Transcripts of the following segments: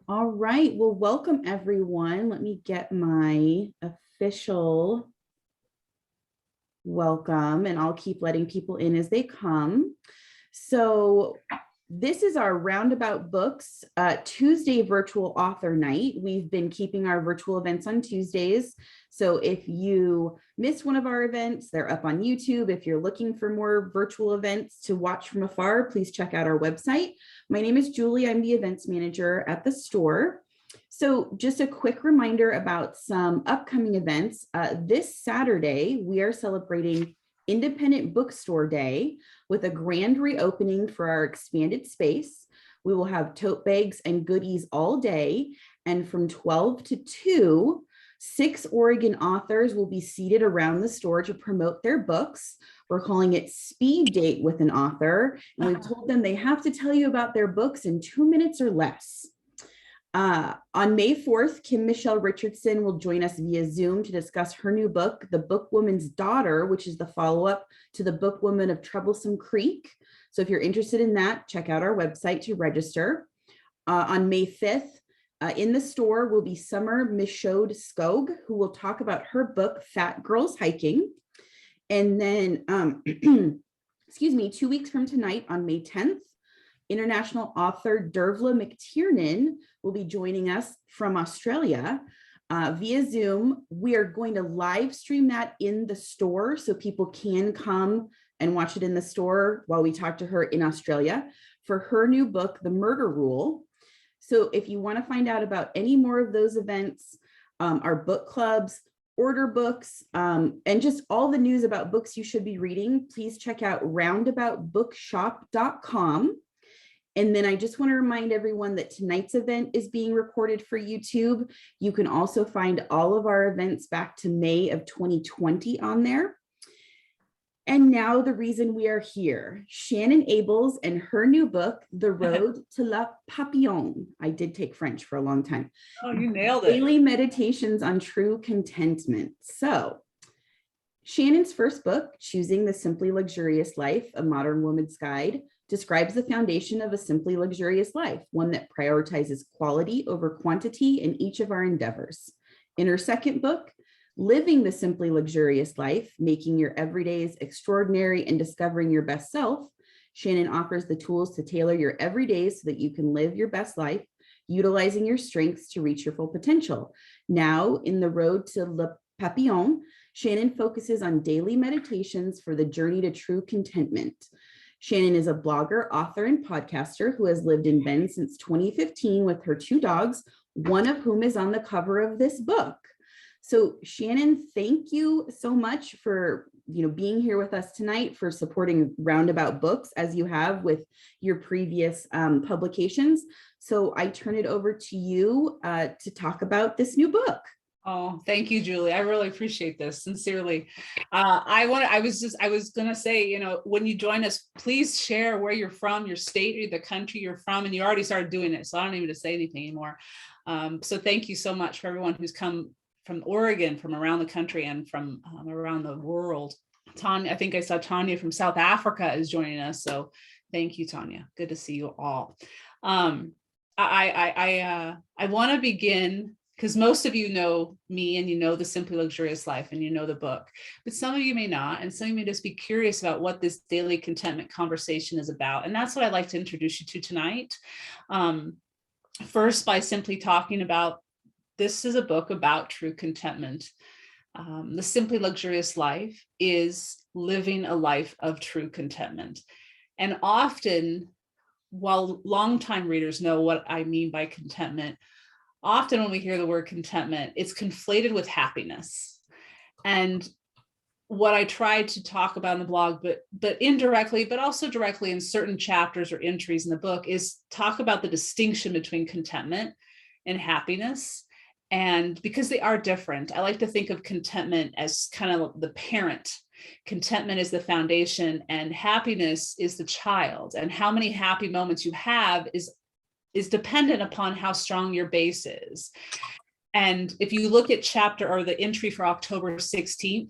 All right. Well, welcome everyone. Let me get my official welcome and I'll keep letting people in as they come. So this is our Roundabout Books Tuesday virtual author night. We've been keeping our virtual events on Tuesdays. So if you missed one of our events, they're up on YouTube. If you're looking for more virtual events to watch from afar, please check out our website. My name is Julie. I'm the events manager at the store. So just a quick reminder about some upcoming events. This Saturday, we are celebrating Independent Bookstore Day with a grand reopening for our expanded space. We will have tote bags and goodies all day. And from 12 to 2, 6 Oregon authors will be seated around the store to promote their books. We're calling it Speed Date with an Author. And we've told them they have to tell you about their books in 2 minutes or less. On May 4th, Kim Michelle Richardson will join us via Zoom to discuss her new book, The Bookwoman's Daughter, which is the follow-up to The Bookwoman of Troublesome Creek. So if you're interested in that, check out our website to register. On May 5th, in the store will be Summer Michaud Skog, who will talk about her book, Fat Girls Hiking. And then, 2 weeks from tonight, on May 10th, international author Dervla McTiernan will be joining us from Australia via Zoom. We are going to live stream that in the store so people can come and watch it in the store while we talk to her in Australia for her new book, The Murder Rule. So if you want to find out about any more of those events, our book clubs, order books, and just all the news about books you should be reading, please check out roundaboutbookshop.com. And then I just want to remind everyone that tonight's event is being recorded for YouTube. You can also find all of our events back to May of 2020 on there. And now the reason we are here, Shannon Ables and her new book, The Road to La Papillon. I did take French for a long time. Oh, you nailed it. Daily Meditations on True Contentment. So Shannon's first book, Choosing the Simply Luxurious Life, A Modern Woman's Guide, describes the foundation of a simply luxurious life, one that prioritizes quality over quantity in each of our endeavors. In her second book, Living the Simply Luxurious Life, Making Your Everydays Extraordinary and Discovering Your Best Self, Shannon offers the tools to tailor your everydays so that you can live your best life, utilizing your strengths to reach your full potential. Now, in The Road to Le Papillon, Shannon focuses on daily meditations for the journey to true contentment. Shannon is a blogger, author, and podcaster who has lived in Bend since 2015 with her 2 dogs, one of whom is on the cover of this book. So Shannon, thank you so much for being here with us tonight, for supporting Roundabout Books as you have with your previous publications. So I turn it over to you to talk about this new book. Oh, thank you, Julie. I really appreciate this, sincerely. I was gonna say, when you join us, please share where you're from, your state, or the country you're from, and you already started doing it, so I don't even need to say anything anymore. So thank you so much for everyone who's come from Oregon, from around the country, and from around the world. Tanya, I think I saw Tanya from South Africa is joining us, so thank you, Tanya. Good to see you all. I want to begin, because most of you know me and you know The Simply Luxurious Life and you know the book, but some of you may not, and some of you may just be curious about what this daily contentment conversation is about. And that's what I'd like to introduce you to tonight. First, by simply talking about, this is a book about true contentment. The Simply Luxurious Life is living a life of true contentment. And often, while longtime readers know what I mean by contentment, often when we hear the word contentment, it's conflated with happiness. And what I tried to talk about in the blog, but indirectly, but also directly in certain chapters or entries in the book, is talk about the distinction between contentment and happiness. And because they are different, I like to think of contentment as kind of the parent. Contentment is the foundation, and happiness is the child. And how many happy moments you have is dependent upon how strong your base is. And if you look at chapter or the entry for October 16th,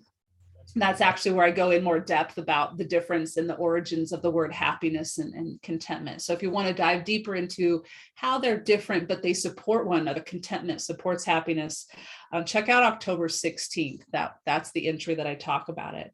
That's actually where I go in more depth about the difference in the origins of the word happiness and contentment. So if you want to dive deeper into how they're different, but they support one another, contentment supports happiness, check out October 16th. That's the entry that I talk about it.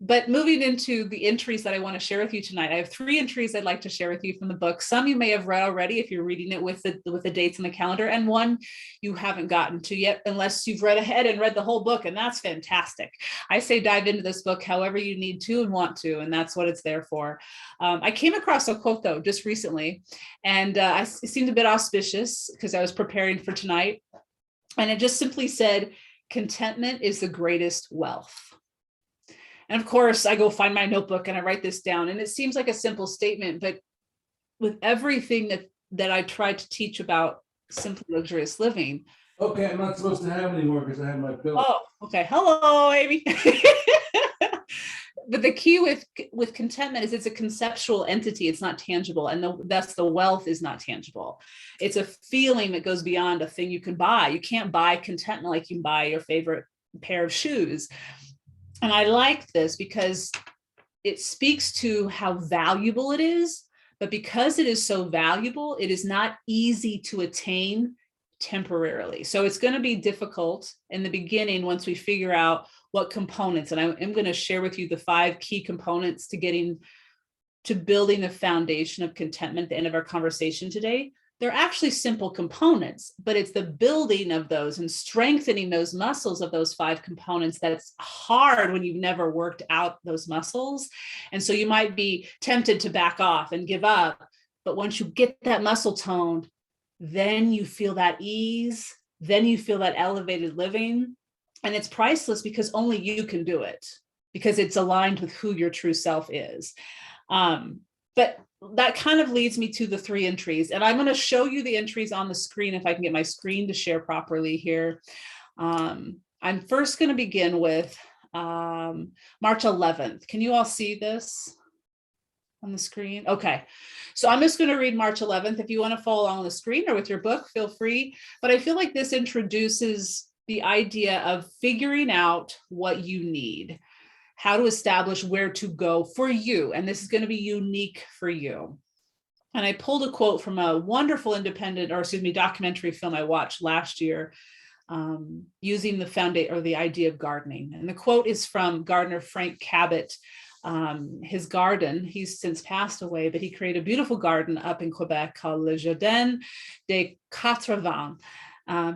But moving into the entries that I want to share with you tonight, I have 3 entries I'd like to share with you from the book. Some you may have read already if you're reading it with the dates in the calendar, and one you haven't gotten to yet unless you've read ahead and read the whole book, and that's fantastic. I say dive into this book however you need to and want to, and that's what it's there for. I came across a quote though just recently, and it seemed a bit auspicious because I was preparing for tonight, and it just simply said, "Contentment is the greatest wealth." And of course, I go find my notebook and I write this down. And it seems like a simple statement, but with everything that I tried to teach about simply luxurious living. Okay, I'm not supposed to have anymore because I have my pillow. Oh, okay. Hello, Amy. But the key with contentment is it's a conceptual entity. It's not tangible. And that's the wealth is not tangible. It's a feeling that goes beyond a thing you can buy. You can't buy contentment like you can buy your favorite pair of shoes. And I like this because it speaks to how valuable it is, but because it is so valuable, it is not easy to attain temporarily. So it's going to be difficult in the beginning once we figure out what components, and I am going to share with you the 5 key components to building the foundation of contentment at the end of our conversation today. They're actually simple components, but it's the building of those and strengthening those muscles of those 5 components that's hard when you've never worked out those muscles. And so you might be tempted to back off and give up. But once you get that muscle toned, then you feel that ease, then you feel that elevated living. And it's priceless because only you can do it, because it's aligned with who your true self is. But that kind of leads me to the 3 entries, and I'm going to show you the entries on the screen if I can get my screen to share properly here. I'm first going to begin with March 11th. Can you all see this on the screen? Okay, so I'm just going to read March 11th. If you want to follow along on the screen or with your book, feel free. But I feel like this introduces the idea of figuring out what you need, how to establish where to go for you. And this is going to be unique for you. And I pulled a quote from a wonderful documentary film I watched last year, using the idea of gardening. And the quote is from gardener Frank Cabot. His garden, he's since passed away, but he created a beautiful garden up in Quebec called Le Jardin des Quatre Vents.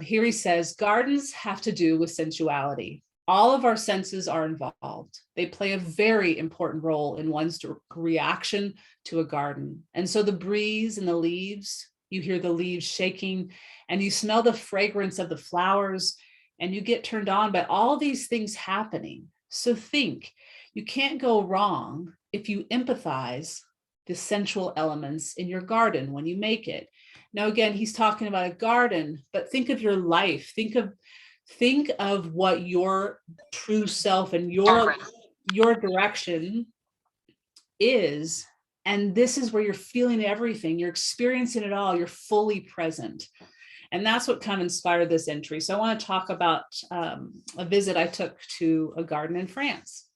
Here he says, gardens have to do with sensuality. All of our senses are involved. They play a very important role in one's reaction to a garden. And so the breeze and the leaves, you hear the leaves shaking and you smell the fragrance of the flowers and you get turned on by all these things happening. So think, you can't go wrong if you empathize the sensual elements in your garden when you make it. Now, again, he's talking about a garden, but think of your life. Think of what your true self and your direction is. And this is where you're feeling everything. You're experiencing it all. You're fully present. And that's what kind of inspired this entry. So I want to talk about a visit I took to a garden in France.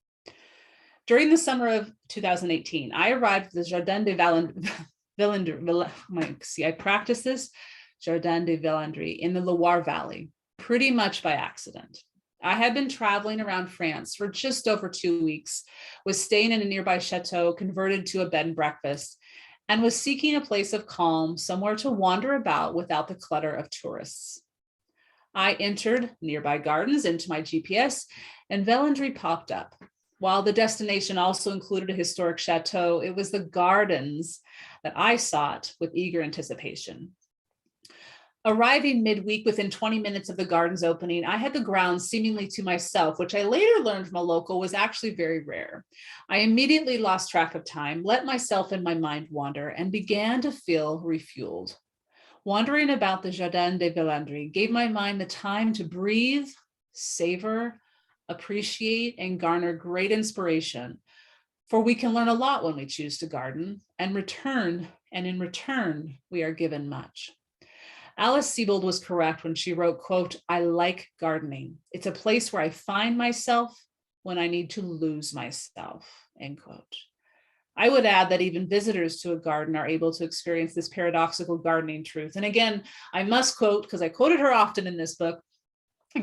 During the summer of 2018, I arrived at the Jardin des Villandry. I practiced this, Jardin des Villandry, in the Loire Valley, pretty much by accident. I had been traveling around France for just over 2 weeks, was staying in a nearby chateau converted to a bed and breakfast, and was seeking a place of calm, somewhere to wander about without the clutter of tourists. I entered nearby gardens into my GPS, and Villandry popped up. While the destination also included a historic chateau, it was the gardens that I sought with eager anticipation. Arriving midweek within 20 minutes of the garden's opening, I had the grounds seemingly to myself, which I later learned from a local was actually very rare. I immediately lost track of time, let myself and my mind wander, and began to feel refueled. Wandering about the Jardin des Villandry gave my mind the time to breathe, savor, appreciate, and garner great inspiration. For we can learn a lot when we choose to garden, and in return, we are given much. Alice Sebold was correct when she wrote, quote, "I like gardening. It's a place where I find myself, when I need to lose myself, end quote. I would add that even visitors to a garden are able to experience this paradoxical gardening truth. And again, I must quote, because I quoted her often in this book,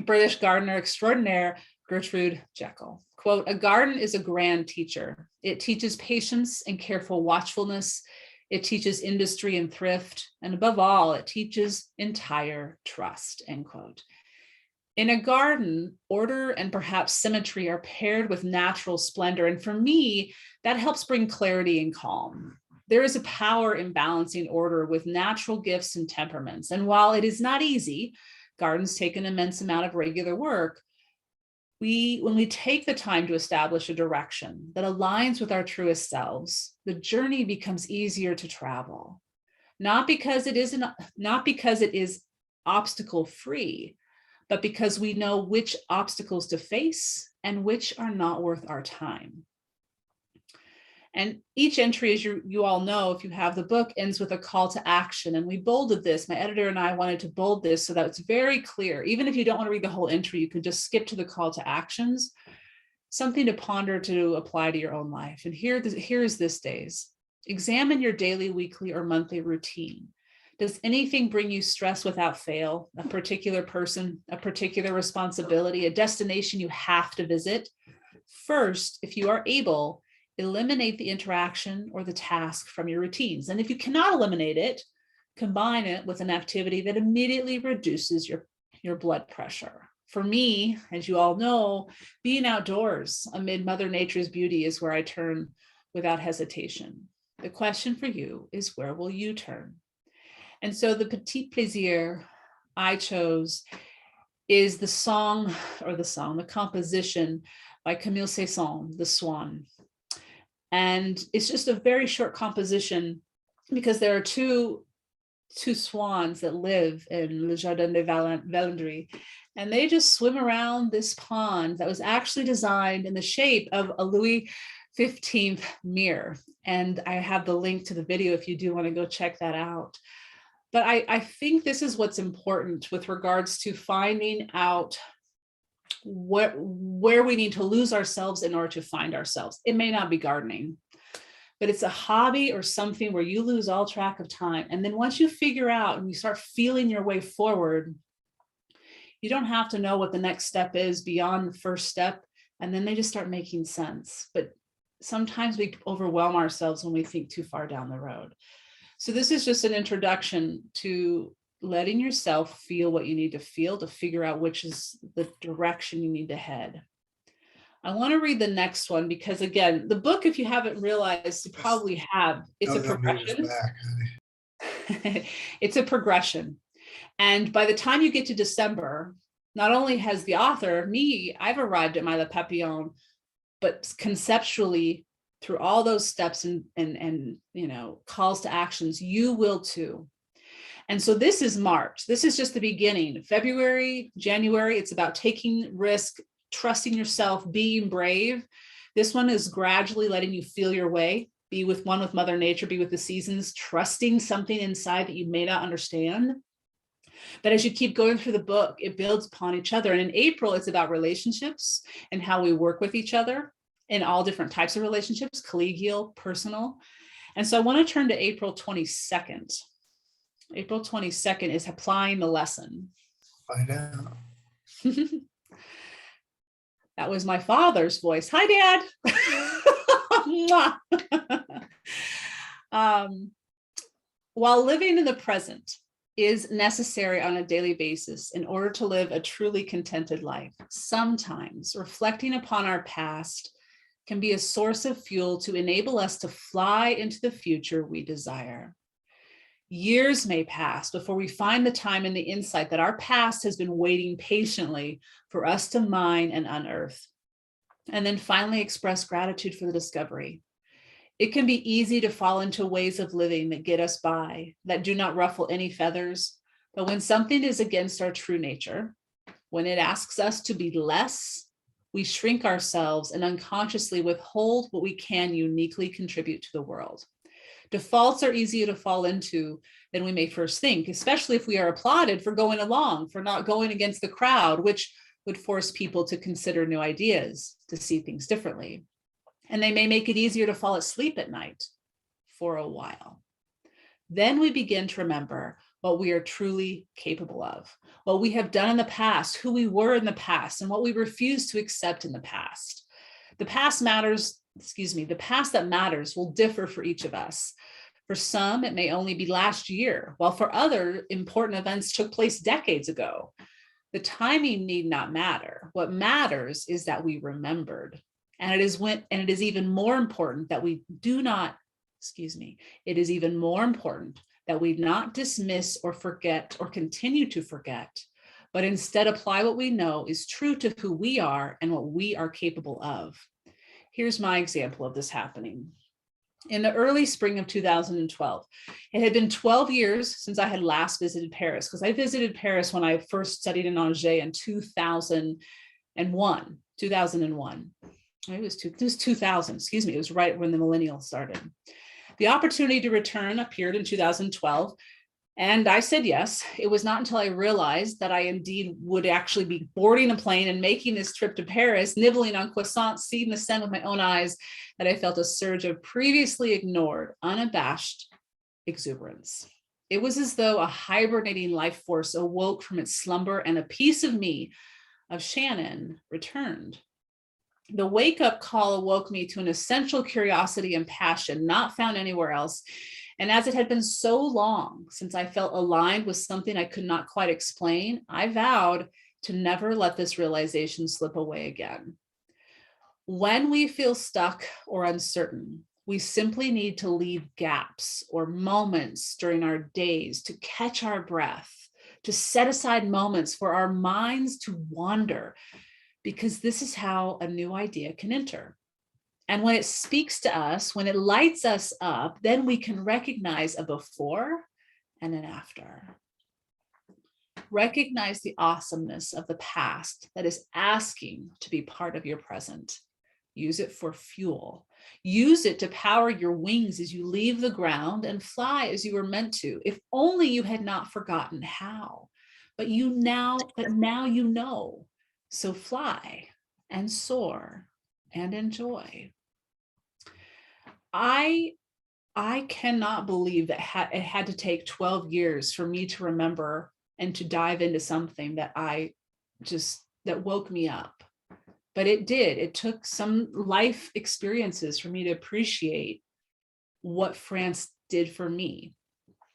British gardener extraordinaire Gertrude Jekyll. Quote, "A garden is a grand teacher. It teaches patience and careful watchfulness. It teaches industry and thrift. And above all, it teaches entire trust," end quote. In a garden, order and perhaps symmetry are paired with natural splendor. And for me, that helps bring clarity and calm. There is a power in balancing order with natural gifts and temperaments. And while it is not easy, gardens take an immense amount of regular work. When we take the time to establish a direction that aligns with our truest selves, the journey becomes easier to travel. Not because it is obstacle free, but because we know which obstacles to face and which are not worth our time. And each entry, as you all know, if you have the book, ends with a call to action. And we bolded this. My editor and I wanted to bold this so that it's very clear. Even if you don't want to read the whole entry, you can just skip to the call to actions, something to ponder to apply to your own life. And here is this days. Examine your daily, weekly, or monthly routine. Does anything bring you stress without fail? A particular person, a particular responsibility, a destination you have to visit? First, if you are able, eliminate the interaction or the task from your routines. And if you cannot eliminate it, combine it with an activity that immediately reduces your blood pressure. For me, as you all know, being outdoors amid Mother Nature's beauty is where I turn without hesitation. The question for you is, where will you turn? And so the petit plaisir I chose is the composition by Camille Saint-Saëns, The Swan. And it's just a very short composition because there are two swans that live in Le Jardin des Valandries, and they just swim around this pond that was actually designed in the shape of a Louis XV mirror. And I have the link to the video if you do want to go check that out. But I think this is what's important with regards to finding out where we need to lose ourselves in order to find ourselves. It may not be gardening, but it's a hobby or something where you lose all track of time. And then once you figure out and you start feeling your way forward, you don't have to know what the next step is beyond the first step. And then they just start making sense. But sometimes we overwhelm ourselves when we think too far down the road. So this is just an introduction to letting yourself feel what you need to feel to figure out which is the direction you need to head. I want to read the next one because, again, the book, if you haven't realized, you probably have. It's a progression. It's a progression. And by the time you get to December, not only has the author, I've arrived at my Le Papillon, but conceptually, through all those steps and calls to actions, you will too. And so this is March. This is just the beginning. February, January, it's about taking risk, trusting yourself, being brave. This one is gradually letting you feel your way, be with Mother Nature, be with the seasons, trusting something inside that you may not understand. But as you keep going through the book, it builds upon each other. And in April, it's about relationships and how we work with each other in all different types of relationships, collegial, personal. And so I want to turn to April 22nd. April 22nd is applying the lesson. Find out. That was my father's voice. Hi, Dad. While living in the present is necessary on a daily basis in order to live a truly contented life, sometimes reflecting upon our past can be a source of fuel to enable us to fly into the future we desire. Years may pass before we find the time and the insight that our past has been waiting patiently for us to mine and unearth, and then finally express gratitude for the discovery. It can be easy to fall into ways of living that get us by, that do not ruffle any feathers. But when something is against our true nature, when it asks us to be less, we shrink ourselves and unconsciously withhold what we can uniquely contribute to the world. Defaults are easier to fall into than we may first think, especially if we are applauded for going along, for not going against the crowd, which would force people to consider new ideas, to see things differently. And they may make it easier to fall asleep at night for a while. Then we begin to remember what we are truly capable of, what we have done in the past, who we were in the past, and what we refuse to accept in the past. The past that matters will differ for each of us. For some, it may only be last year, while for other, important events took place decades ago. The timing need not matter. What matters is that we remembered. And it is even more important that we it is even more important that we not dismiss or forget or continue to forget, but instead apply what we know is true to who we are and what we are capable of. Here's my example of this happening. In the early spring of 2012, it had been 12 years since I had last visited Paris, because I visited Paris when I first studied in Angers in 2001. It was 2000, it was right when the millennial started. The opportunity to return appeared in 2012, and I said yes. It was not until I realized that I indeed would actually be boarding a plane and making this trip to Paris, nibbling on croissants, seeing the sun with my own eyes, that I felt a surge of previously ignored, unabashed exuberance. It was as though a hibernating life force awoke from its slumber and a piece of me, of Shannon, returned. The wake-up call awoke me to an essential curiosity and passion not found anywhere else. And as it had been so long since I felt aligned with something I could not quite explain, I vowed to never let this realization slip away again. When we feel stuck or uncertain, we simply need to leave gaps or moments during our days to catch our breath, to set aside moments for our minds to wander, because this is how a new idea can enter. And when it speaks to us, when it lights us up, then we can recognize a before and an after. Recognize the awesomeness of the past that is asking to be part of your present. Use it for fuel. Use it to power your wings as you leave the ground and fly as you were meant to. If only you had not forgotten how. But now you know. So fly and soar and enjoy. I cannot believe that it had to take 12 years for me to remember and to dive into something that that woke me up. But it did. It took some life experiences for me to appreciate what France did for me.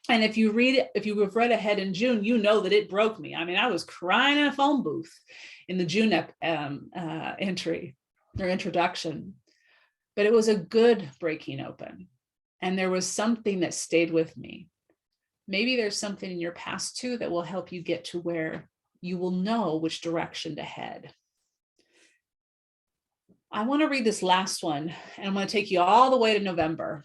And if you have read ahead in June, you know that it broke me. I mean, I was crying in a phone booth in the June entry or introduction, but it was a good breaking open. And there was something that stayed with me. Maybe there's something in your past too that will help you get to where you will know which direction to head. I want to read this last one, and I'm going to take you all the way to November.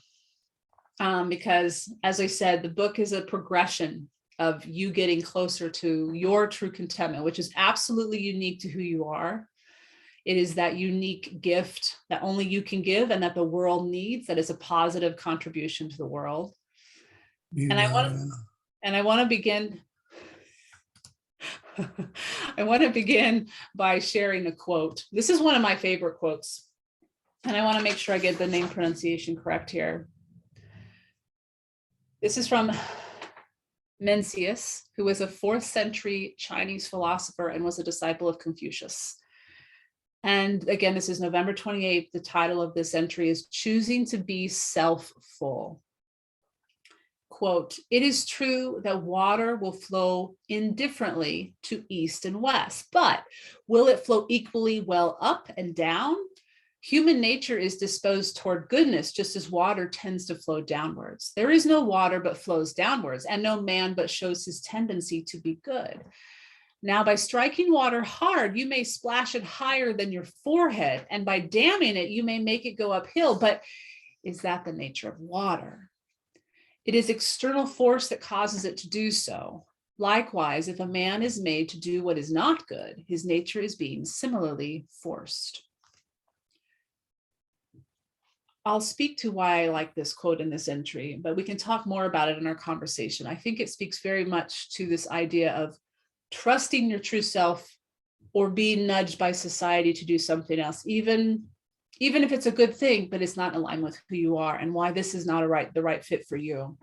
Because as I said, the book is a progression of you getting closer to your true contentment, which is absolutely unique to who you are. It is that unique gift that only you can give and that the world needs, that is a positive contribution to the world. Yeah. And I want to begin. I want to begin by sharing a quote. This is one of my favorite quotes, and I want to make sure I get the name pronunciation correct here. This is from Mencius, who was a 4th century Chinese philosopher and was a disciple of Confucius. And again, this is November 28th. The title of this entry is Choosing to Be Self-Full. Quote, "It is true that water will flow indifferently to east and west, but will it flow equally well up and down? Human nature is disposed toward goodness, just as water tends to flow downwards. There is no water but flows downwards, and no man but shows his tendency to be good. Now, by striking water hard, you may splash it higher than your forehead, and by damming it, you may make it go uphill. But is that the nature of water? It is external force that causes it to do so. Likewise, if a man is made to do what is not good, his nature is being similarly forced." I'll speak to why I like this quote in this entry, but we can talk more about it in our conversation. I think it speaks very much to this idea of trusting your true self or be nudged by society to do something else, even if it's a good thing, but it's not in alignment with who you are and why this is not the right fit for you.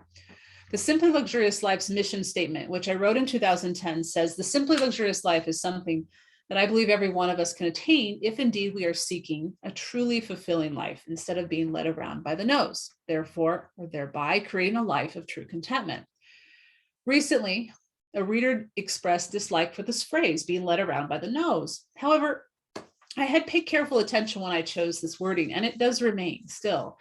The Simply Luxurious Life's mission statement, which I wrote in 2010, says the Simply Luxurious Life is something that I believe every one of us can attain if indeed we are seeking a truly fulfilling life instead of being led around by the nose, therefore, or thereby creating a life of true contentment. Recently, a reader expressed dislike for this phrase, being led around by the nose. However, I had paid careful attention when I chose this wording, and it does remain still.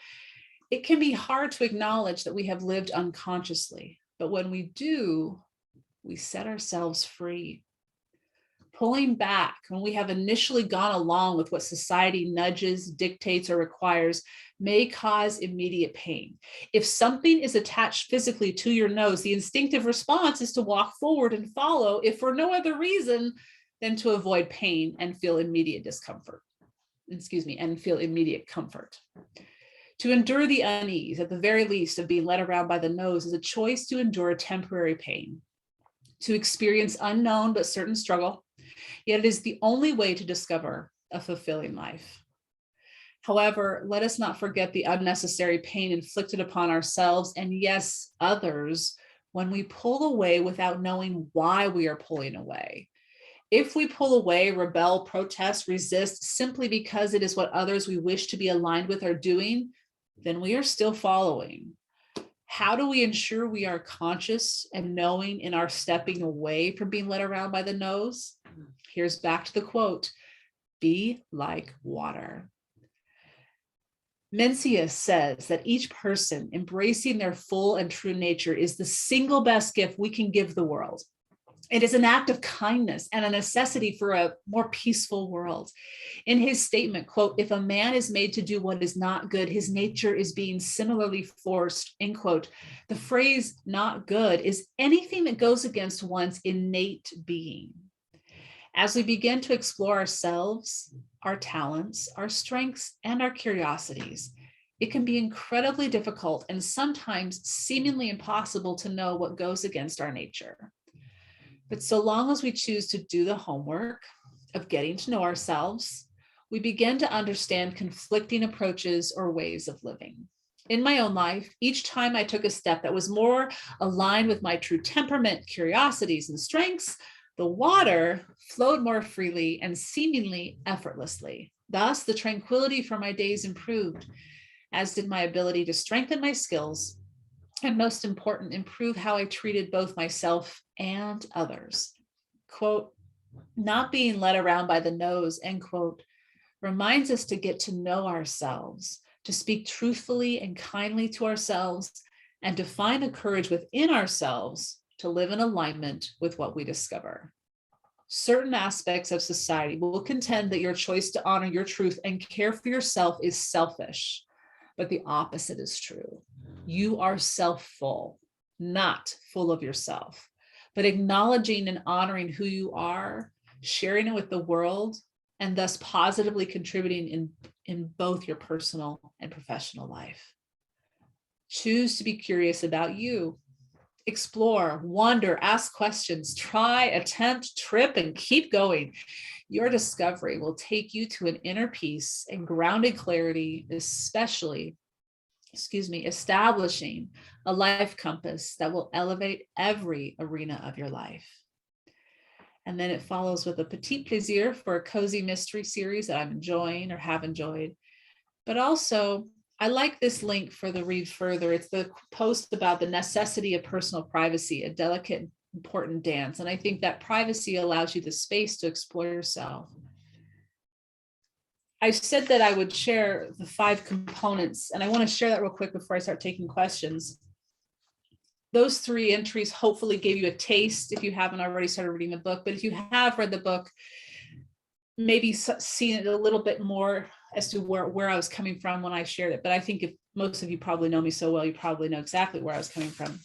It can be hard to acknowledge that we have lived unconsciously, but when we do, we set ourselves free. Pulling back when we have initially gone along with what society nudges, dictates, or requires may cause immediate pain. If something is attached physically to your nose, the instinctive response is to walk forward and follow, if for no other reason than to avoid pain and feel immediate discomfort. And feel immediate comfort. To endure the unease, at the very least, of being led around by the nose is a choice to endure temporary pain, to experience unknown but certain struggle, yet it is the only way to discover a fulfilling life. However, let us not forget the unnecessary pain inflicted upon ourselves and, yes, others, when we pull away without knowing why we are pulling away. If we pull away, rebel, protest, resist simply because it is what others we wish to be aligned with are doing, then we are still following. How do we ensure we are conscious and knowing in our stepping away from being led around by the nose? Here's back to the quote, be like water. Mencius says that each person embracing their full and true nature is the single best gift we can give the world. It is an act of kindness and a necessity for a more peaceful world. In his statement, quote, if a man is made to do what is not good, his nature is being similarly forced, end quote. The phrase not good is anything that goes against one's innate being. As we begin to explore ourselves, our talents, our strengths, and our curiosities, it can be incredibly difficult and sometimes seemingly impossible to know what goes against our nature. But so long as we choose to do the homework of getting to know ourselves, we begin to understand conflicting approaches or ways of living. In my own life, each time I took a step that was more aligned with my true temperament, curiosities, and strengths, the water flowed more freely and seemingly effortlessly. Thus, the tranquility for my days improved, as did my ability to strengthen my skills, and most important, improve how I treated both myself and others. Quote, not being led around by the nose, end quote, reminds us to get to know ourselves, to speak truthfully and kindly to ourselves, and to find the courage within ourselves to live in alignment with what we discover. Certain aspects of society will contend that your choice to honor your truth and care for yourself is selfish, but the opposite is true. You are self-full, not full of yourself, but acknowledging and honoring who you are, sharing it with the world, and thus positively contributing in both your personal and professional life. Choose to be curious about you. Explore, wonder, ask questions, try, attempt, trip, and keep going. Your discovery will take you to an inner peace and grounded clarity, establishing a life compass that will elevate every arena of your life. And then it follows with a petit plaisir for a cozy mystery series that I'm enjoying or have enjoyed. But also, I like this link for the read further. It's the post about the necessity of personal privacy, a delicate, important dance. And I think that privacy allows you the space to explore yourself. I said that I would share the 5 components, and I want to share that real quick before I start taking questions. Those 3 entries hopefully gave you a taste if you haven't already started reading the book, but if you have read the book, maybe seen it a little bit more as to where I was coming from when I shared it. But I think if most of you probably know me so well, you probably know exactly where I was coming from.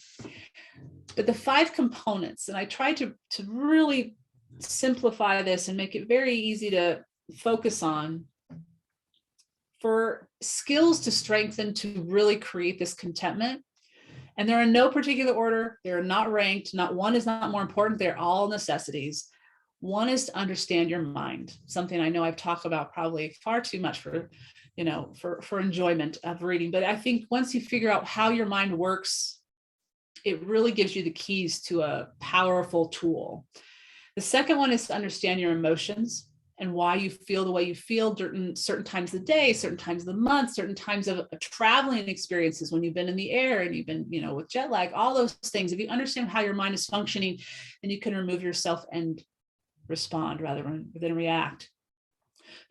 But the 5 components, and I tried to really simplify this and make it very easy to focus on, for skills to strengthen to really create this contentment. And they're in no particular order. They're not ranked. Not one is not more important. They're all necessities. One is to understand your mind, something I know I've talked about probably far too much for, for enjoyment of reading. But I think once you figure out how your mind works, it really gives you the keys to a powerful tool. The second one is to understand your emotions and why you feel the way you feel during certain times of the day, certain times of the month, certain times of traveling experiences when you've been in the air and you've been, with jet lag, all those things. If you understand how your mind is functioning, then you can remove yourself and respond rather than react.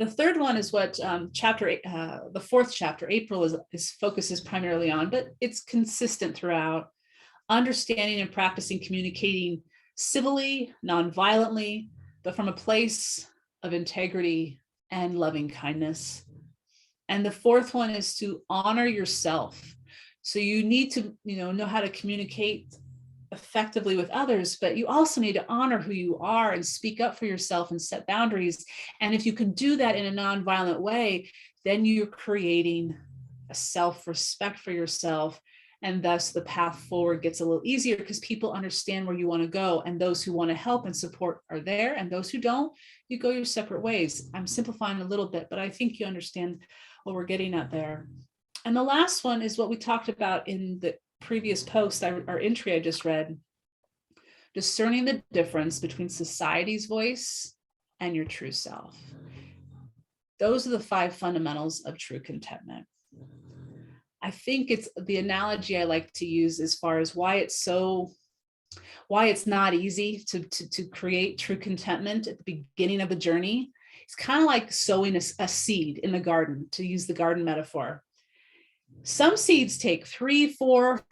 The third one is what the fourth chapter, April, is focuses primarily on, but it's consistent throughout. Understanding and practicing communicating civilly, non-violently, but from a place of integrity and loving kindness. And the fourth one is to honor yourself. So you need to, know how to communicate effectively with others, but you also need to honor who you are and speak up for yourself and set boundaries. And if you can do that in a non-violent way, then you're creating a self-respect for yourself. And thus the path forward gets a little easier because people understand where you want to go. And those who want to help and support are there. And those who don't, you go your separate ways. I'm simplifying a little bit, but I think you understand what we're getting at there. And the last one is what we talked about in the previous post, our entry I just read, discerning the difference between society's voice and your true self. Those are the 5 fundamentals of true contentment. I think it's the analogy I like to use as far as why it's not easy to create true contentment at the beginning of the journey. It's kind of like sowing a seed in the garden, to use the garden metaphor. Some seeds take 3-4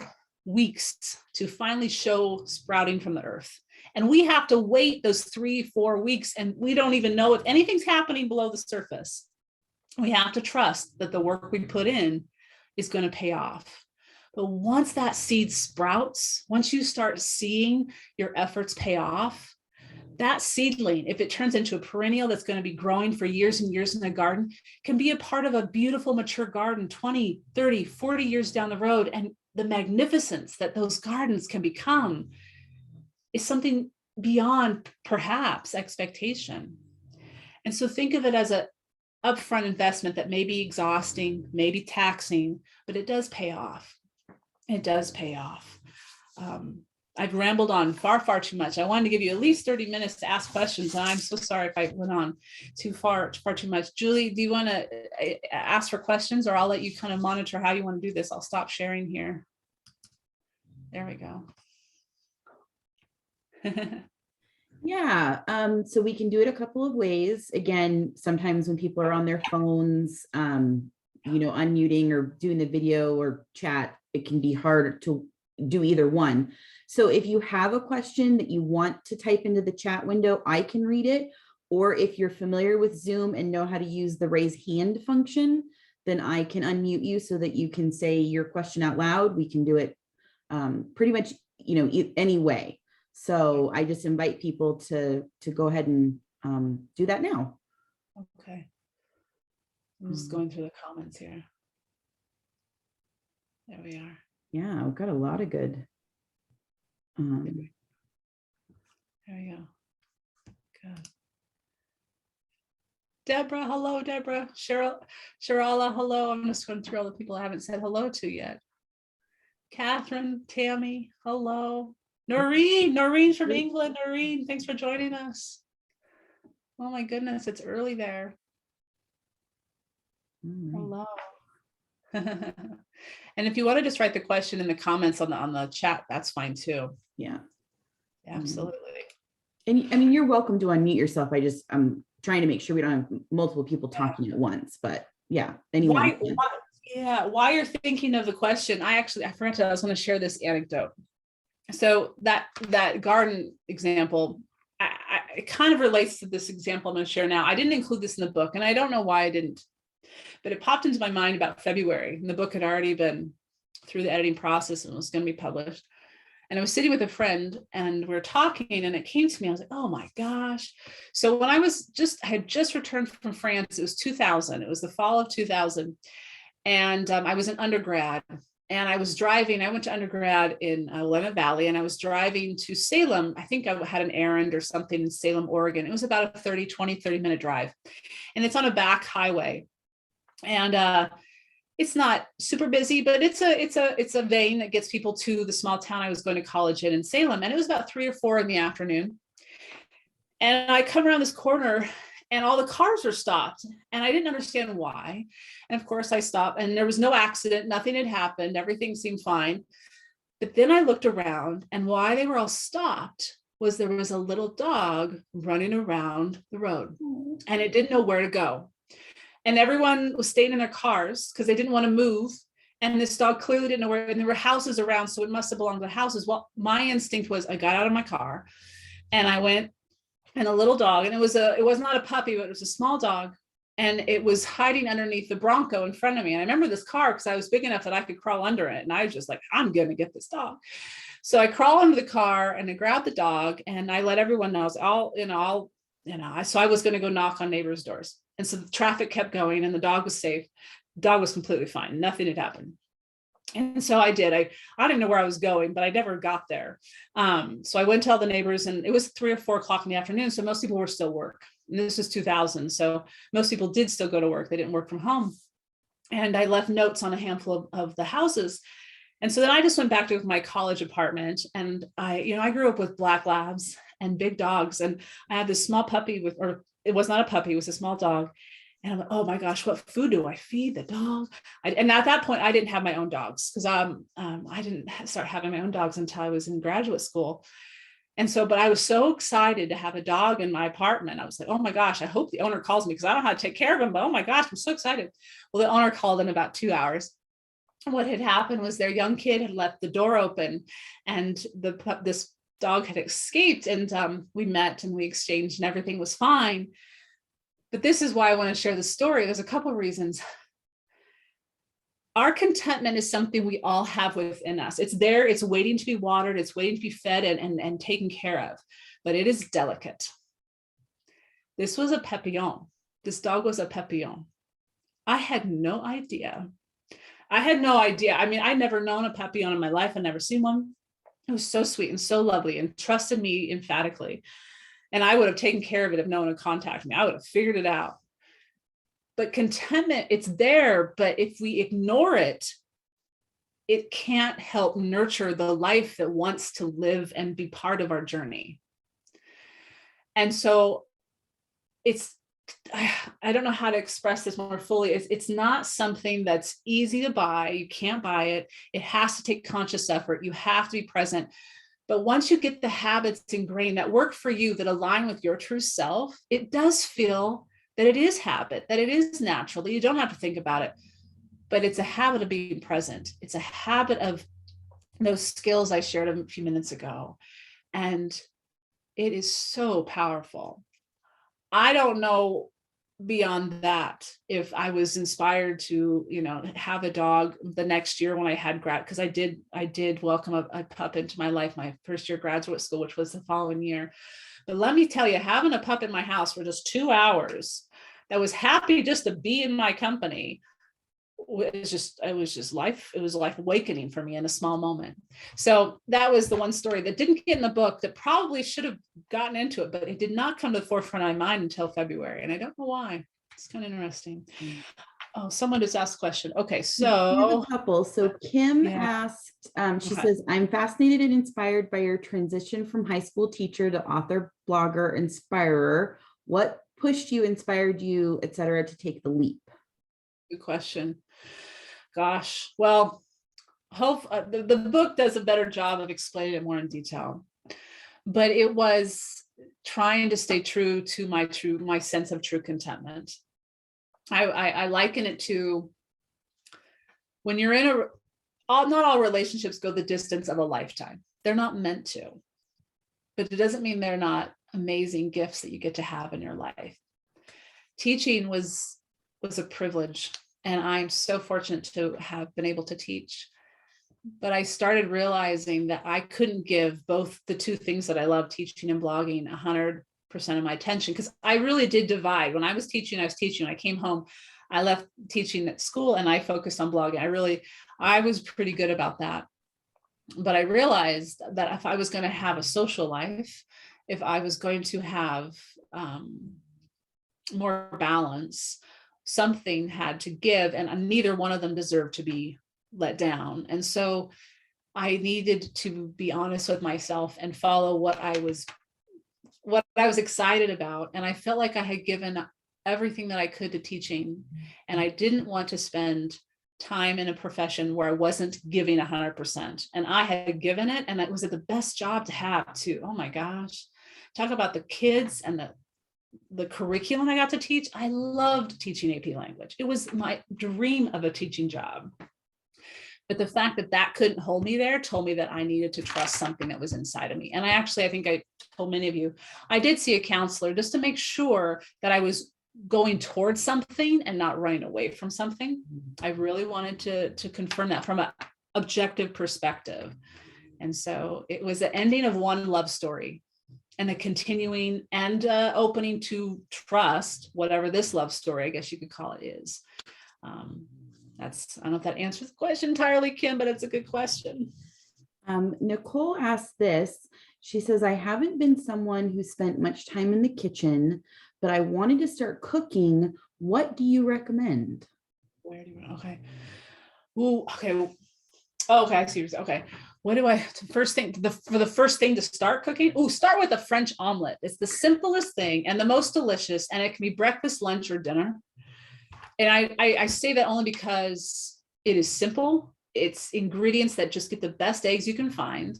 weeks to finally show sprouting from the earth. And we have to wait those 3-4 weeks, and we don't even know if anything's happening below the surface. We have to trust that the work we put in is going to pay off. But once that seed sprouts, once you start seeing your efforts pay off, that seedling, if it turns into a perennial that's going to be growing for years and years in the garden, can be a part of a beautiful mature garden 20, 30, 40 years down the road. And the magnificence that those gardens can become is something beyond perhaps expectation. And so think of it as a upfront investment that may be exhausting, may be taxing, but it does pay off. It does pay off. I've rambled on far too much. I wanted to give you at least 30 minutes to ask questions, and I'm so sorry if I went on far too much. Julie, do you want to ask for questions, or I'll let you kind of monitor how you want to do this? I'll stop sharing here. There we go. Yeah, so we can do it a couple of ways. Again, sometimes when people are on their phones, unmuting or doing the video or chat, it can be hard to do either one. So if you have a question that you want to type into the chat window, I can read it. Or if you're familiar with Zoom and know how to use the raise hand function, then I can unmute you so that you can say your question out loud. We can do it pretty much, any way. So I just invite people to go ahead and do that now. Okay. I'm just going through the comments here. There we are. Yeah, we've got a lot of good. There we go. Good. Deborah, hello, Deborah. Sharala, hello. I'm just going through all the people I haven't said hello to yet. Catherine, Tammy, hello. Noreen's from England. Noreen, thanks for joining us. Oh my goodness, it's early there. Hello. And if you want to just write the question in the comments on the chat, that's fine too. Yeah. Absolutely. And I mean, you're welcome to unmute yourself. I'm trying to make sure we don't have multiple people talking at once, but yeah, anyone. While you're thinking of the question, I forgot I was going to share this anecdote. So that garden example, it kind of relates to this example I'm going to share now. I didn't include this in the book, and I don't know why I didn't, but it popped into my mind about February, and the book had already been through the editing process and was going to be published. And I was sitting with a friend and we were talking, and it came to me. I was like, oh my gosh. So when I had just returned from France, it was 2000. It was the fall of 2000. And I was an undergrad. And I was driving, I went to undergrad in Willamette Valley, and I was driving to Salem. I think I had an errand or something in Salem, Oregon. It was about a 30 minute drive. And it's on a back highway. And it's not super busy, but it's a vein that gets people to the small town I was going to college in Salem. And it was about 3 or 4 in the afternoon. And I come around this corner and all the cars were stopped, and I didn't understand why. And of course I stopped, and there was no accident. Nothing had happened. Everything seemed fine. But then I looked around, and why they were all stopped was there was a little dog running around the road, and it didn't know where to go. And everyone was staying in their cars because they didn't want to move. And this dog clearly didn't know where, and there were houses around, so it must have belonged to the houses. Well, my instinct was I got out of my car and I went, and a little dog, and it was not a puppy, but it was a small dog. And it was hiding underneath the Bronco in front of me. And I remember this car because I was big enough that I could crawl under it. And I was just like, I'm going to get this dog. So I crawl under the car and I grabbed the dog, and I let everyone know, so I was going to go knock on neighbors' doors. And so the traffic kept going, and the dog was safe. The dog was completely fine. Nothing had happened. And so I did. I didn't know where I was going, but I never got there. So I went to all the neighbors, and it was 3 or 4 o'clock in the afternoon. So most people were still at work. And this was 2000. So most people did still go to work. They didn't work from home. And I left notes on a handful of the houses. And so then I just went back to my college apartment, and I grew up with black labs and big dogs. And I had this small puppy or it was not a puppy, it was a small dog. And I'm like, oh my gosh, what food do I feed the dog? And at that point, I didn't have my own dogs because I didn't start having my own dogs until I was in graduate school. And so, but I was so excited to have a dog in my apartment. I was like, oh my gosh, I hope the owner calls me because I don't know how to take care of him. But oh my gosh, I'm so excited. Well, the owner called in about 2 hours. And what had happened was their young kid had left the door open, and this dog had escaped. And we met and we exchanged, and everything was fine. But this is why I want to share the story. There's a couple of reasons. Our contentment is something we all have within us. It's there, it's waiting to be watered, it's waiting to be fed and taken care of, but it is delicate. This was a Papillon. This dog was a Papillon. I had no idea. I mean, I'd never known a Papillon in my life. I'd never seen one. It was so sweet and so lovely and trusted me emphatically. And I would have taken care of it if no one had contacted me. I would have figured it out. But contentment, it's there. But if we ignore it, it can't help nurture the life that wants to live and be part of our journey. And so I don't know how to express this more fully. It's not something that's easy to buy. You can't buy it. It has to take conscious effort. You have to be present. But once you get the habits ingrained that work for you, that align with your true self, it does feel that it is habit, that it is natural, that you don't have to think about it. But it's a habit of being present. It's a habit of those skills I shared a few minutes ago. And it is so powerful. I don't know beyond that if I was inspired to have a dog the next year when I had because I did welcome a pup into my life my first year graduate school, which was the following year. But let me tell you, having a pup in my house for just 2 hours that was happy just to be in my company, it was life awakening for me in a small moment. So that was the one story that didn't get in the book that probably should have gotten into it, but it did not come to the forefront of my mind until February. And I don't know why. It's kind of interesting. Oh, someone just asked a question. Okay, so a couple. So Kim asked, she says, I'm fascinated and inspired by your transition from high school teacher to author, blogger, inspirer. What pushed you, inspired you, etc., to take the leap? Good question. Gosh, well, the book does a better job of explaining it more in detail, but it was trying to stay true to my sense of true contentment. I liken it to when you're in not all relationships go the distance of a lifetime. They're not meant to, but it doesn't mean they're not amazing gifts that you get to have in your life. Teaching was a privilege. And I'm so fortunate to have been able to teach. But I started realizing that I couldn't give both the two things that I love, teaching and blogging, 100% of my attention, because I really did divide. When I was teaching. When I came home, I left teaching at school and I focused on blogging. I was pretty good about that. But I realized that if I was going to have a social life, if I was going to have more balance, something had to give, and neither one of them deserved to be let down. And so I needed to be honest with myself and follow what I was excited about. And I felt like I had given everything that I could to teaching, and I didn't want to spend time in a profession where I wasn't giving 100%. And I had given it, and it was the best job to have too. Oh my gosh. Talk about the kids and the curriculum I got to teach. I loved teaching AP language. It was my dream of a teaching job. But the fact that that couldn't hold me there told me that I needed to trust something that was inside of me. And I think I told many of you, I did see a counselor just to make sure that I was going towards something and not running away from something. I really wanted to confirm that from an objective perspective. And so it was the ending of one love story and a continuing and opening to trust whatever this love story, I guess you could call it, is. I don't know if that answers the question entirely, Kim, but it's a good question. Nicole asked this. She says, I haven't been someone who spent much time in the kitchen, but I wanted to start cooking. What do you recommend? Where do you, okay. Ooh, okay. Oh, okay, I see. Okay. What do I, first thing, for the first thing to start cooking? Oh, start with a French omelet. It's the simplest thing and the most delicious, and it can be breakfast, lunch, or dinner. And I say that only because it is simple. It's ingredients that just get the best eggs you can find,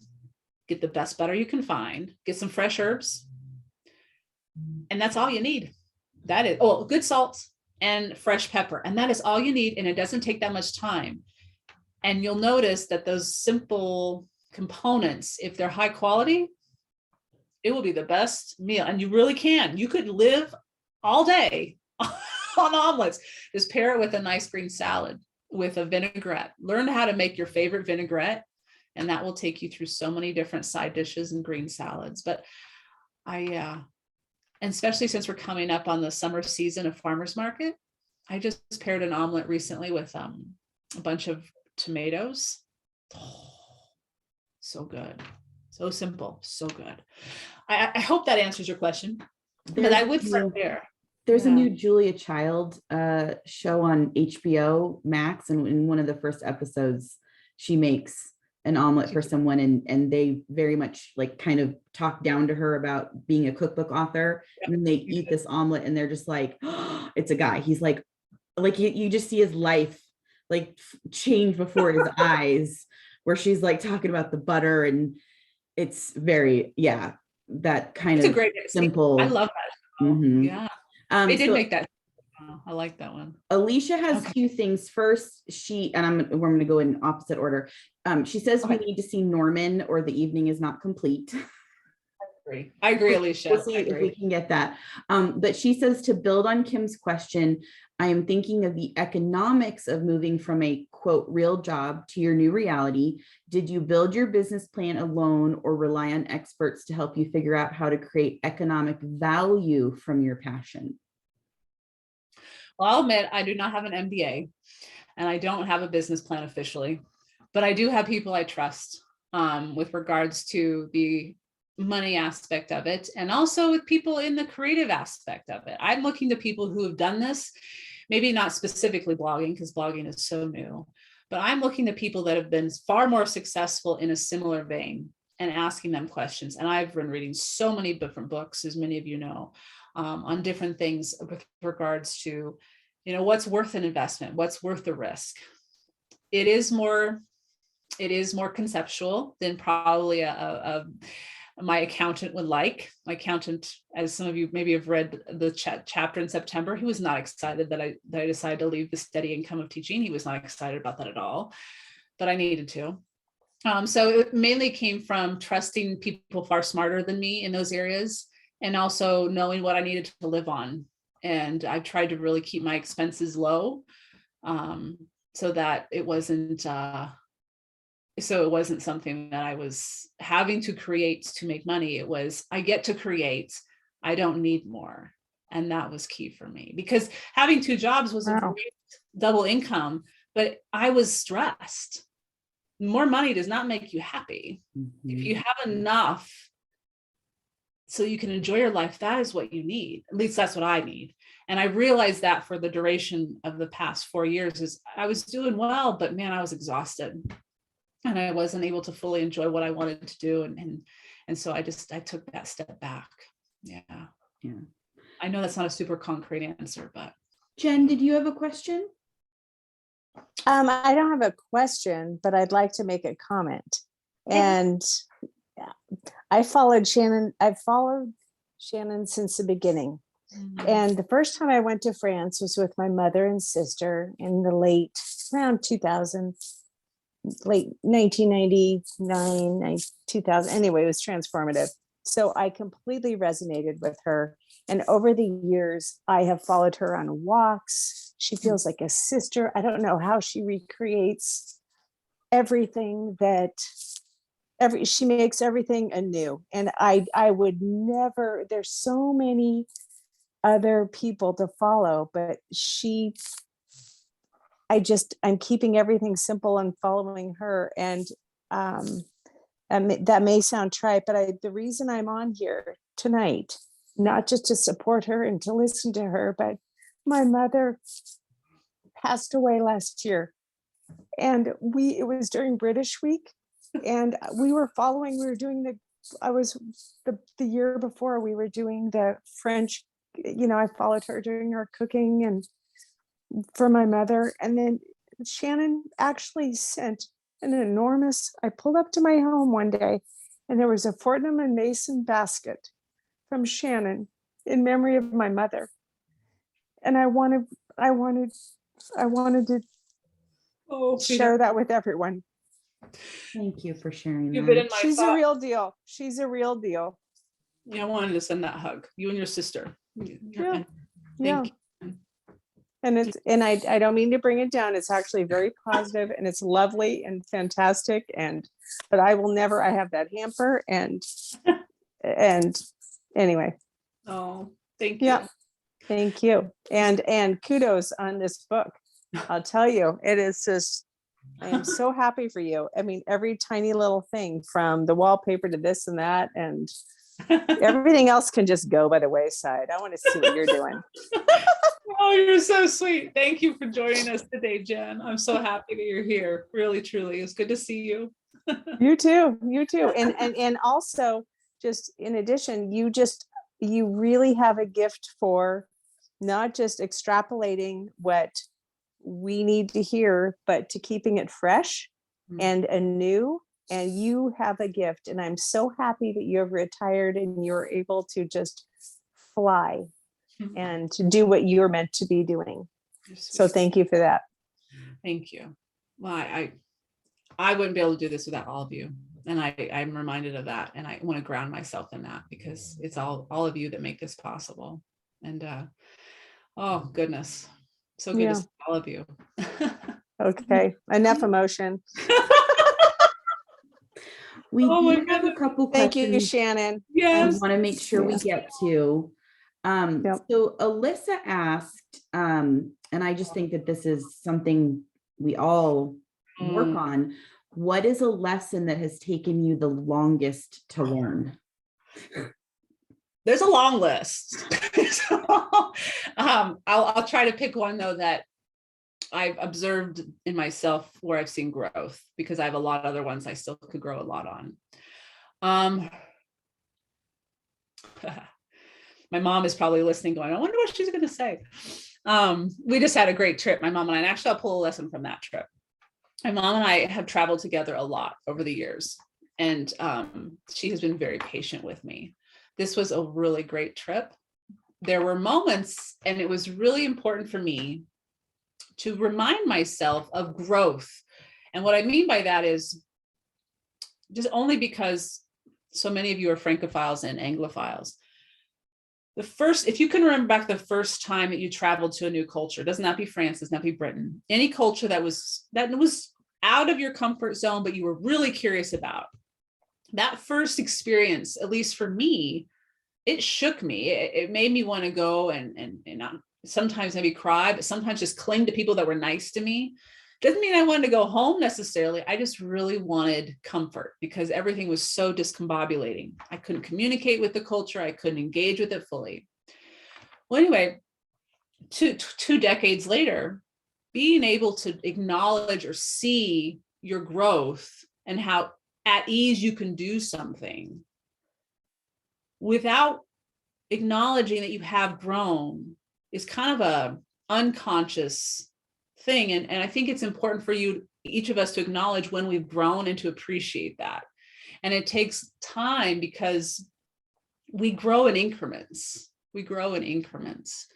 get the best butter you can find, get some fresh herbs. And that's all you need. That is, good salt and fresh pepper. And that is all you need. And it doesn't take that much time. And you'll notice that those simple components, if they're high quality, it will be the best meal. And you really can. You could live all day on omelets. Just pair it with a nice green salad with a vinaigrette. Learn how to make your favorite vinaigrette, and that will take you through so many different side dishes and green salads. But and especially since we're coming up on the summer season of farmers market, I just paired an omelet recently with a bunch of tomatoes. Oh, so good. So simple. So good. I hope that answers your question. But I would start there. There's a new Julia Child show on HBO Max, and in one of the first episodes, she makes an omelet for someone, and they very much like kind of talk down to her about being a cookbook author. Yep. And then they eat this omelet, and they're just like, oh, it's a guy. He's like you just see his life like change before his eyes, where she's like talking about the butter, and it's very that kind of great simple. I love that. Mm-hmm. Yeah. They did make that. I like that one. Alicia has two things. First, we're going to go in opposite order. She says we need to see Norman, or the evening is not complete. I agree, Alicia. We'll see if we can get that. But she says, to build on Kim's question, I am thinking of the economics of moving from a quote real job to your new reality. Did you build your business plan alone, or rely on experts to help you figure out how to create economic value from your passion? Well, I'll admit I do not have an MBA, and I don't have a business plan officially, but I do have people I trust with regards to the money aspect of it, and also with people in the creative aspect of it. I'm looking to people who have done this, maybe not specifically blogging, because blogging is so new, but I'm looking to people that have been far more successful in a similar vein and asking them questions. And I've been reading so many different books, as many of you know, on different things with regards to, what's worth an investment, what's worth the risk. It is more conceptual than probably my accountant would like. My accountant, as some of you maybe have read the chapter in September, he was not excited that I decided to leave the steady income of teaching. He was not excited about that at all, but I needed to. So it mainly came from trusting people far smarter than me in those areas, and also knowing what I needed to live on. And I tried to really keep my expenses low, so that it wasn't something that I was having to create to make money. It was, I get to create, I don't need more. And that was key for me, because having two jobs was a great double income, but I was stressed. More money does not make you happy. If you have enough so you can enjoy your life, that is what you need. At least that's what I need. And I realized that for the duration of the past 4 years is I was doing well, but man, I was exhausted and I wasn't able to fully enjoy what I wanted to do. And so I took that step back. Yeah. I know that's not a super concrete answer, but. Jen, did you have a question? I don't have a question, but I'd like to make a comment. And I followed Shannon. I've followed Shannon since the beginning. And the first time I went to France was with my mother and sister in the around 2000, late 1999, 2000. Anyway, it was transformative. So I completely resonated with her. And over the years, I have followed her on walks. She feels like a sister. I don't know how she recreates everything she makes everything anew. And I would never, there's so many other people to follow, but I'm keeping everything simple and following her. And that may sound trite, but the reason I'm on here tonight, not just to support her and to listen to her, but my mother passed away last year. And it was during British Week. And we were doing the year before we were doing the French, I followed her during her cooking and for my mother. And then Shannon actually sent I pulled up to my home one day and there was a Fortnum and Mason basket from Shannon in memory of my mother. And I wanted to share that with everyone. Thank you for sharing You've been that. in my She's thought. a real deal. She's a real deal. Yeah, I wanted to send that hug. You and your sister. Yeah. Thank you. And I don't mean to bring it down. It's actually very positive and it's lovely and fantastic. But I have that hamper and anyway. Oh, thank you. Yeah. Thank you. And kudos on this book. I'll tell you, it is just, I am so happy for you. I mean, every tiny little thing from the wallpaper to this and that, and everything else can just go by the wayside. I want to see what you're doing. Oh, you're so sweet. Thank you for joining us today, Jen. I'm so happy that you're here. Really, truly. It's good to see you. You too. And also, just in addition, you really have a gift for not just extrapolating what we need to hear, but to keeping it fresh and anew. And you have a gift. And I'm so happy that you have retired and you're able to just fly and to do what you're meant to be doing. So thank you for that. Thank you. Well, I wouldn't be able to do this without all of you. And I'm reminded of that. And I want to ground myself in that because it's all of you that make this possible. And oh goodness. So good to see all of you. Okay. Enough emotion. We do have a couple Thank questions. you, Shannon. Yes. I want to make sure we get to. So Alyssa asked, and I just think that this is something we all work on. What is a lesson that has taken you the longest to learn? There's a long list. I'll try to pick one though that I've observed in myself where I've seen growth, because I have a lot of other ones I still could grow a lot on. My mom is probably listening going, I wonder what she's going to say. We just had a great trip, my mom and I, and actually I'll pull a lesson from that trip. My mom and I have traveled together a lot over the years, and she has been very patient with me. This was a really great trip. There were moments, and it was really important for me to remind myself of growth. And what I mean by that is just only because so many of you are Francophiles and Anglophiles. If you can remember back the first time that you traveled to a new culture, doesn't that be France, doesn't that be Britain, any culture that was out of your comfort zone, but you were really curious about, that first experience, at least for me, it shook me. It made me want to go and not, sometimes maybe cry, but sometimes just cling to people that were nice to me, Doesn't mean I wanted to go home necessarily. I just really wanted comfort because everything was so discombobulating. I couldn't communicate with the culture. I couldn't engage with it fully. Well, anyway, two decades later, being able to acknowledge or see your growth and how at ease you can do something without acknowledging that you have grown is kind of a unconscious thing. And I think it's important for you, each of us, to acknowledge when we've grown and to appreciate that. And it takes time because we grow in increments. We grow in increments.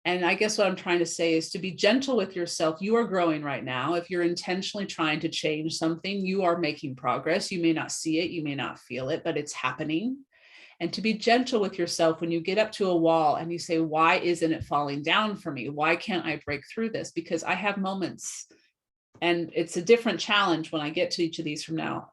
And I guess what I'm trying to say is to be gentle with yourself. You are growing right now. If you're intentionally trying to change something, you are making progress. You may not see it, you may not feel it, but it's happening. And to be gentle with yourself when you get up to a wall and you say, why isn't it falling down for me? Why can't I break through this? Because I have moments, and it's a different challenge when I get to each of these from now.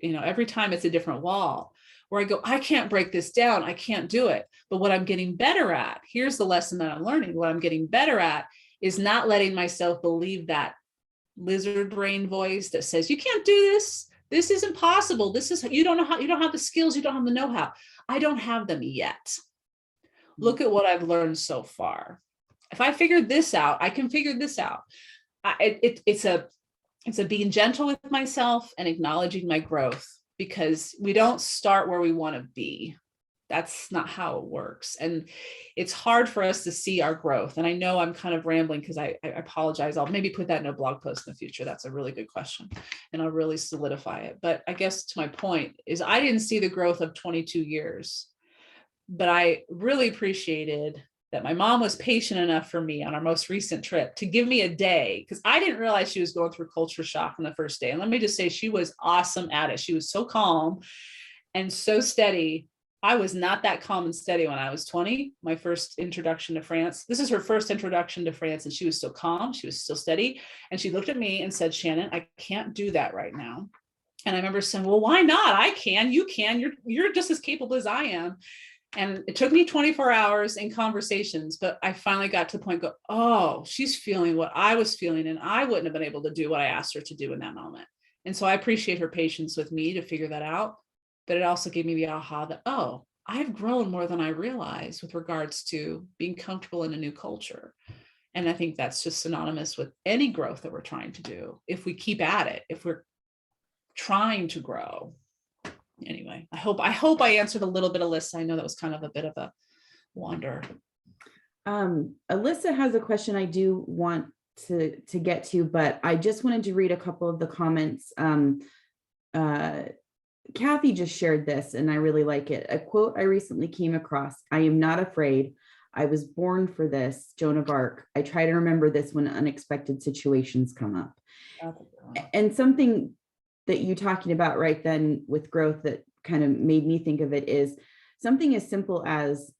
Every time it's a different wall where I go, I can't break this down. I can't do it. But what I'm getting better at, here's the lesson that I'm learning. What I'm getting better at is not letting myself believe that lizard brain voice that says, you can't do this. This isn't possible. This is, you don't know how, you don't have the skills. You don't have the know-how. I don't have them yet. Look at what I've learned so far. If I figured this out, I can figure this out. It's a being gentle with myself and acknowledging my growth, because we don't start where we want to be. That's not how it works. And it's hard for us to see our growth. And I know I'm kind of rambling because I apologize. I'll maybe put that in a blog post in the future. That's a really good question. And I'll really solidify it. But I guess to my point is I didn't see the growth of 22 years, but I really appreciated that my mom was patient enough for me on our most recent trip to give me a day, because I didn't realize she was going through culture shock on the first day. And let me just say, she was awesome at it. She was so calm and so steady. I was not that calm and steady when I was 20, my first introduction to France. This is her first introduction to France, and she was still calm. She was still steady. And she looked at me and said, Shannon, I can't do that right now. And I remember saying, well, why not? I can, you can, you're just as capable as I am. And it took me 24 hours in conversations, but I finally got to the point, oh, she's feeling what I was feeling, and I wouldn't have been able to do what I asked her to do in that moment. And so I appreciate her patience with me to figure that out. But it also gave me the aha that, oh, I've grown more than I realized with regards to being comfortable in a new culture. And I think that's just synonymous with any growth that we're trying to do. If we keep at it, if we're trying to grow. Anyway, I hope I answered a little bit, Alyssa. I know that was kind of a bit of a wander. Alyssa has a question I do want to get to, but I just wanted to read a couple of the comments. Kathy just shared this, and I really like it. A quote I recently came across: I am not afraid. I was born for this. Joan of Arc. I try to remember this when unexpected situations come up. And something that you talking about right then with growth that kind of made me think of it is something as simple as,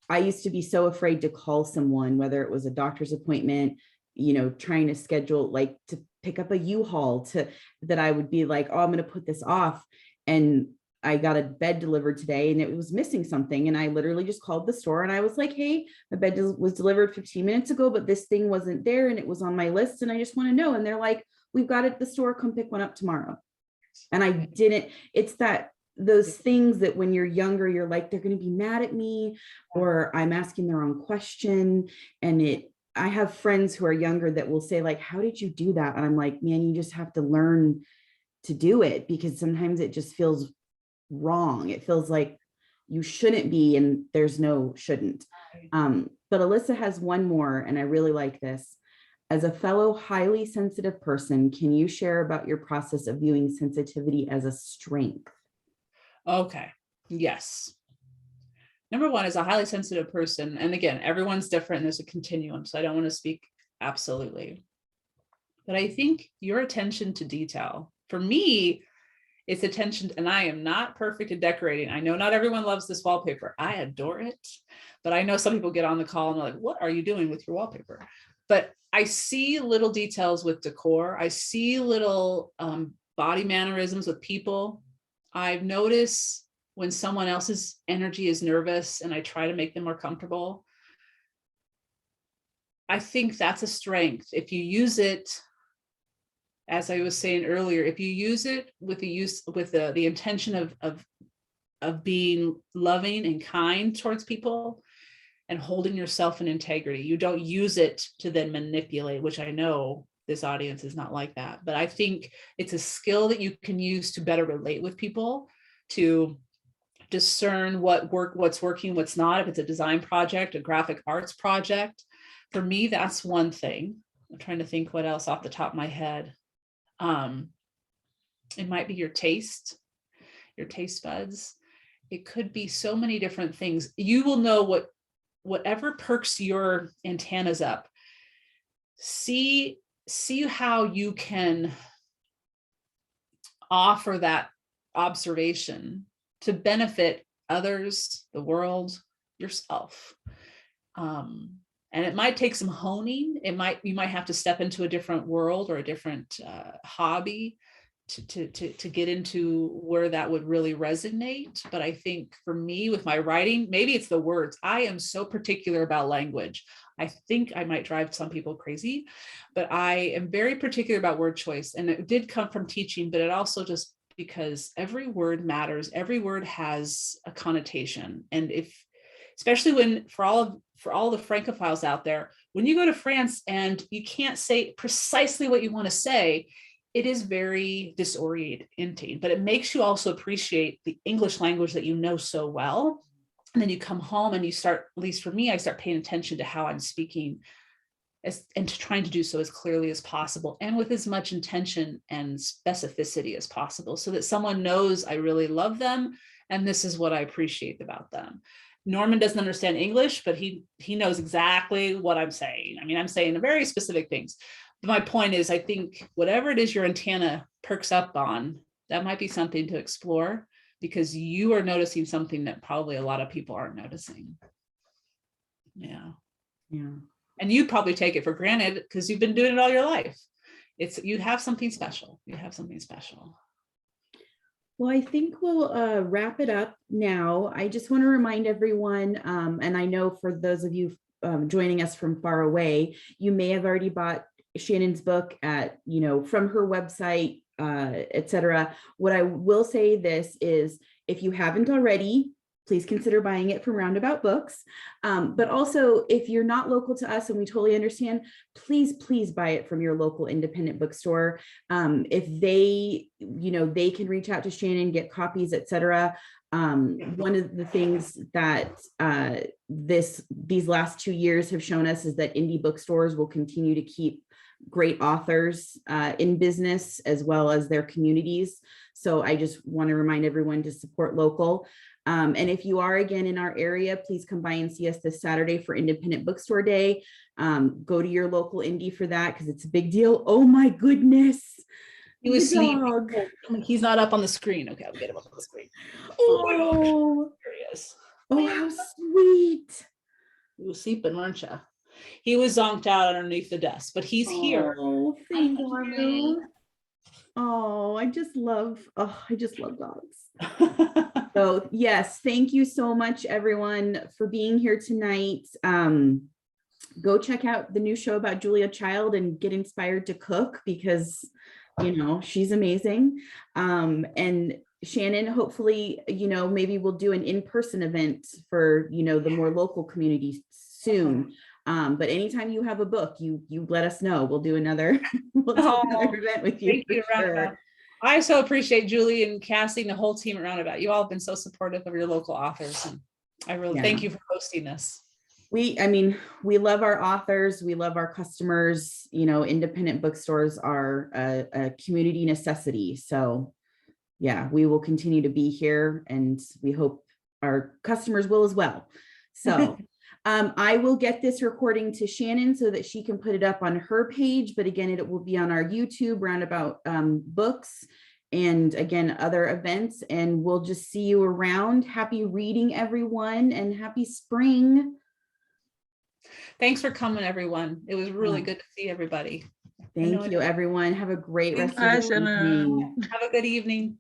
I used to be so afraid to call someone, whether it was a doctor's appointment, trying to schedule, like to pick up a U-Haul, that I would be like, oh, I'm going to put this off. And I got a bed delivered today and it was missing something. And I literally just called the store and I was like, hey, my bed was delivered 15 minutes ago, but this thing wasn't there and it was on my list and I just want to know. And they're like, we've got it at the store, come pick one up tomorrow. And I didn't, it's those things that when you're younger, you're like, they're going to be mad at me, or I'm asking the wrong question. And I have friends who are younger that will say like, how did you do that? And I'm like, man, you just have to learn to do it, because sometimes it just feels wrong. It feels like you shouldn't be, and there's no shouldn't. But Alyssa has one more, and I really like this. As a fellow highly sensitive person, can you share about your process of viewing sensitivity as a strength? Okay. Yes. Number one, as a highly sensitive person, and again, everyone's different. There's a continuum, so I don't want to speak absolutely. But I think your attention to detail, for me, it's attention, and I am not perfect at decorating. I know not everyone loves this wallpaper. I adore it, but I know some people get on the call and they're like, what are you doing with your wallpaper? But I see little details with decor. I see little body mannerisms with people. I've noticed when someone else's energy is nervous and I try to make them more comfortable. I think that's a strength. If you use it, as I was saying earlier, if you use it with the intention of being loving and kind towards people and holding yourself in integrity, you don't use it to then manipulate, which I know this audience is not like that. But I think it's a skill that you can use to better relate with people, to discern what's working, what's not. If it's a design project, a graphic arts project, for me, that's one thing. I'm trying to think what else off the top of my head. It might be your taste buds. It could be so many different things. You will know whatever perks your antennas up. See how you can offer that observation to benefit others, the world, yourself. And it might take some honing. You might have to step into a different world or a different hobby to get into where that would really resonate. But I think for me with my writing, maybe it's the words. I am so particular about language. I think I might drive some people crazy, but I am very particular about word choice. And it did come from teaching, but it also just because every word matters. Every word has a connotation. And especially when for all the Francophiles out there, when you go to France and you can't say precisely what you want to say, it is very disorienting, but it makes you also appreciate the English language that you know so well. And then you come home and you start, at least for me, I start paying attention to how I'm speaking and to trying to do so as clearly as possible and with as much intention and specificity as possible so that someone knows I really love them and this is what I appreciate about them. Norman doesn't understand English, but he knows exactly what I'm saying. I mean, I'm saying very specific things. But my point is, I think whatever it is your antenna perks up on, that might be something to explore because you are noticing something that probably a lot of people aren't noticing. Yeah. And you probably take it for granted because you've been doing it all your life. You have something special. Well, I think we'll wrap it up now. I just want to remind everyone, and I know for those of you joining us from far away, you may have already bought Shannon's book from her website, etc. What I will say this is, if you haven't already, please consider buying it from Roundabout Books. But also, if you're not local to us, and we totally understand, please buy it from your local independent bookstore. If they can reach out to Shannon, get copies, etc. One of the things that these last 2 years have shown us is that indie bookstores will continue to keep great authors in business as well as their communities. So I just want to remind everyone to support local. And if you are again in our area, please come by and see us this Saturday for Independent Bookstore Day. Go to your local indie for that because it's a big deal. Oh my goodness. He was sleeping. He's not up on the screen. Okay, I'll get him up on the screen. Oh, there he is. Oh, how sweet. You were sleeping, weren't you? He was zonked out underneath the desk, but he's here. Oh, thank you. Oh, I just love dogs. So yes, thank you so much everyone for being here tonight. Go check out the new show about Julia Child and get inspired to cook because she's amazing. And Shannon, hopefully, maybe we'll do an in-person event for, the more local community soon. But anytime you have a book, you let us know. We'll do another, event with you. Thank you, Roundabout. I so appreciate Julie and Cassie and the whole team at Roundabout. You all have been so supportive of your local authors. And I really thank you for hosting this. We love our authors. We love our customers. Independent bookstores are a community necessity. So yeah, we will continue to be here and we hope our customers will as well. So I will get this recording to Shannon so that she can put it up on her page. But again, it will be on our YouTube Roundabout Books and again, other events. And we'll just see you around. Happy reading, everyone, and happy spring. Thanks for coming, everyone. It was really good to see everybody. Thank you, everyone. Have a great rest of the evening. Have a good evening.